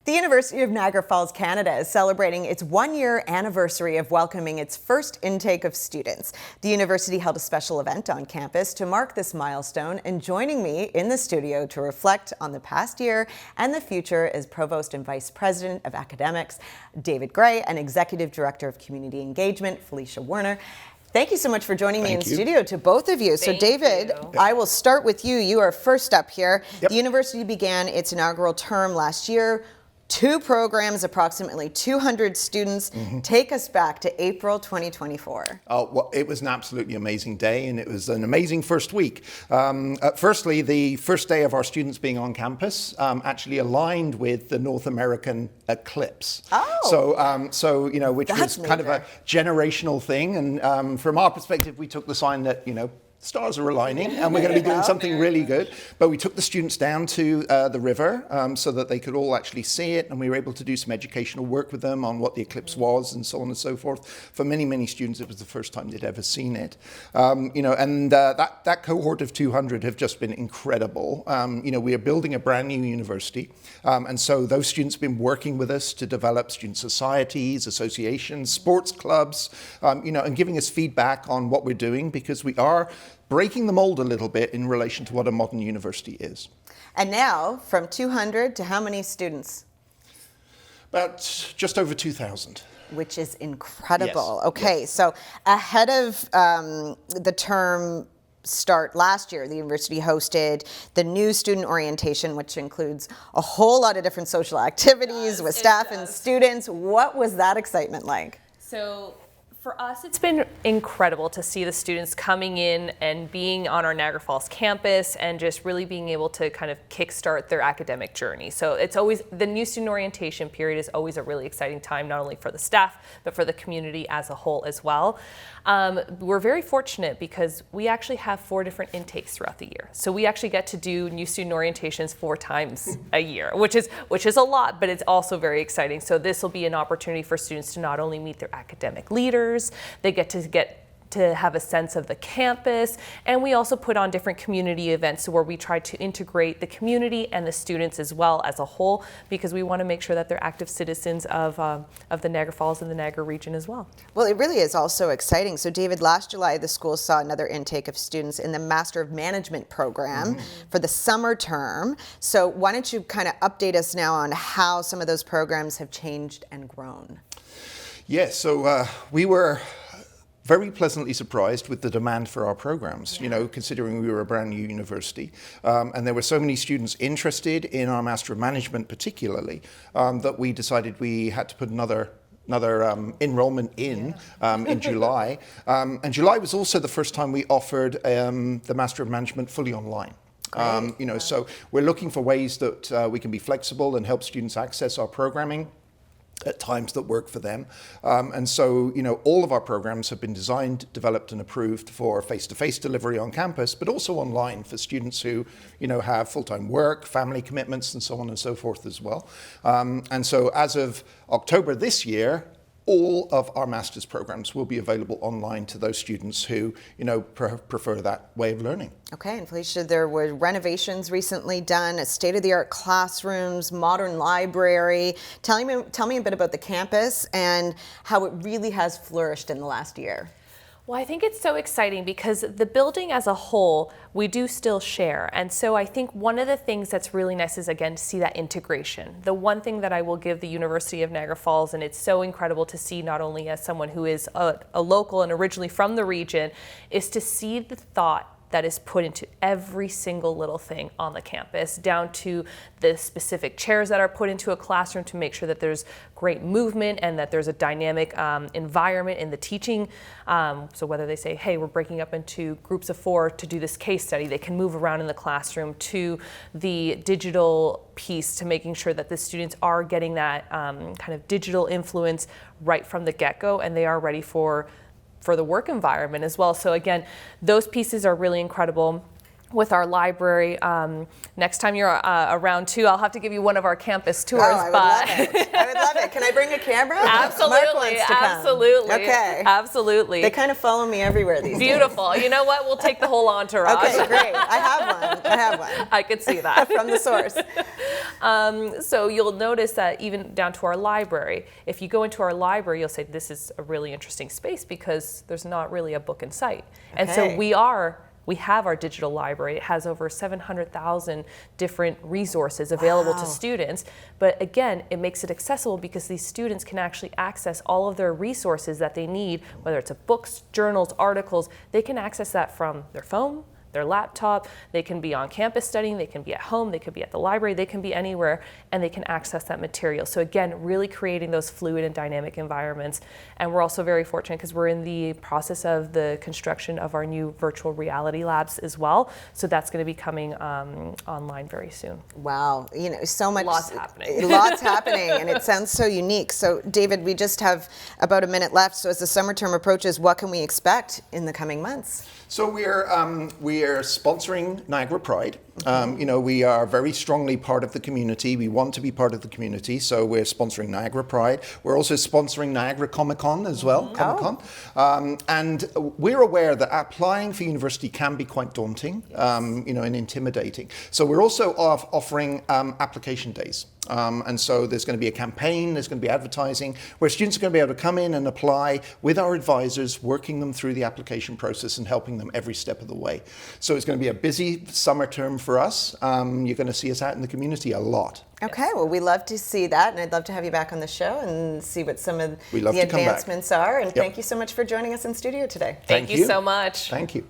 The University of Niagara Falls, Canada is celebrating its one-year anniversary of welcoming its first intake of students. The university held a special event on campus to mark this milestone, and joining me in the studio to reflect on the past year and the future is Provost and Vice President of Academics, David Gray, and Executive Director of Community Engagement, Felicia Werner. Thank you so much for joining me in studio, to both of you. So David, I will start with you. You are first up here. Yep. The university began its inaugural term last year. 2 programs, approximately 200 students. Take us back to April 2024. Oh, well, it was an absolutely amazing day, and it was an amazing first week. Firstly, the first day of our students being on campus actually aligned with the North American eclipse. Oh. So you know, which was kind of a generational thing, and from our perspective, we took the sign that, you know, stars are aligning and we're going to be doing something really good. But we took the students down to the river so that they could all actually see it, and we were able to do some educational work with them on what the eclipse was and so on and so forth. For many, many students, it was the first time they'd ever seen it. You know, and that cohort of 200 have just been incredible. You know, we are building a brand new university, and so those students have been working with us to develop student societies, associations, sports clubs, you know, and giving us feedback on what we're doing, because we are breaking the mold a little bit in relation to what a modern university is. And now, from 200 to how many students? About just over 2,000. Which is incredible. Yes. Okay, yes. So ahead of the term start last year, the university hosted the new student orientation, which includes a whole lot of different social activities with staff and students. What was that excitement like? So for us, it's been incredible to see the students coming in and being on our Niagara Falls campus and just really being able to kind of kickstart their academic journey. So it's always, the new student orientation period is always a really exciting time, not only for the staff, but for the community as a whole as well. We're very fortunate because we actually have 4 different intakes throughout the year. So we actually get to do new student orientations 4 times a year, which is a lot, but it's also very exciting. So this will be an opportunity for students to not only meet their academic leaders, they get to have a sense of the campus, and we also put on different community events where we try to integrate the community and the students as well as a whole, because we want to make sure that they're active citizens of the Niagara Falls and the Niagara region as well. Well, it really is also exciting. So David, last July the school saw another intake of students in the Master of Management program for the summer term. So why don't you kind of update us now on how some of those programs have changed and grown? Yes, so we were very pleasantly surprised with the demand for our programs, you know, considering we were a brand new university. And there were so many students interested in our Master of Management particularly, that we decided we had to put another enrollment in July. And July was also the first time we offered the Master of Management fully online. You know, so we're looking for ways that we can be flexible and help students access our programming at times that work for them. And so, you know, all of our programs have been designed, developed and approved for face-to-face delivery on campus, but also online for students who, you know, have full-time work, family commitments and so on and so forth as well. And so as of October this year, all of our master's programs will be available online to those students who, you know, prefer that way of learning. Okay, and Felicia, there were renovations recently done, state-of-the-art classrooms, modern library. Tell me a bit about the campus and how it really has flourished in the last year. Well, I think it's so exciting because the building as a whole, we do still share. And so I think one of the things that's really nice is, again, to see that integration. The one thing that I will give the University of Niagara Falls, and it's so incredible to see not only as someone who is a local and originally from the region, is to see the thought that is put into every single little thing on the campus, down to the specific chairs that are put into a classroom to make sure that there's great movement and that there's a dynamic environment in the teaching. So whether they say, hey, we're breaking up into groups of 4 to do this case study, they can move around in the classroom, to the digital piece, to making sure that the students are getting that kind of digital influence right from the get-go, and they are ready for the work environment as well. So again, those pieces are really incredible. with our library. Next time you're around too, I'll have to give you one of our campus tours. I would love it. I would love it. Can I bring a camera? Absolutely, Mark wants to come. absolutely. Okay. Absolutely. They kind of follow me everywhere these days. Beautiful. You know what? We'll take the whole entourage. Okay, great. I have one. I could see that. From the source. So you'll notice that even down to our library, if you go into our library, you'll say this is a really interesting space because there's not really a book in sight. And so Okay. we have our digital library. It has over 700,000 different resources available to students. But again, it makes it accessible because these students can actually access all of their resources that they need, whether it's books, journals, articles. They can access that from their phone, their laptop. They can be on campus studying, they can be at home, they could be at the library, they can be anywhere, and they can access that material. So again, really creating those fluid and dynamic environments. And we're also very fortunate because we're in the process of the construction of our new virtual reality labs as well. So that's going to be coming online very soon. Wow, so much. Lots happening. Lots happening, and it sounds so unique. So David, we just have about a minute left. So as the summer term approaches, what can we expect in the coming months? So we are sponsoring Niagara Pride. We are very strongly part of the community. We want to be part of the community, so we're sponsoring Niagara Pride. We're also sponsoring Niagara Comic Con as well, Comic-Con. And we're aware that applying for university can be quite daunting, and intimidating. So we're also offering application days. And so there's going to be a campaign, there's going to be advertising, where students are going to be able to come in and apply with our advisors, working them through the application process and helping them every step of the way. So it's going to be a busy summer term for us. You're going to see us out in the community a lot. Okay, well, we love to see that, and I'd love to have you back on the show and see what some of the to come back. advancements are. And Yep. thank you so much for joining us in studio today. Thank you so much. Thank you.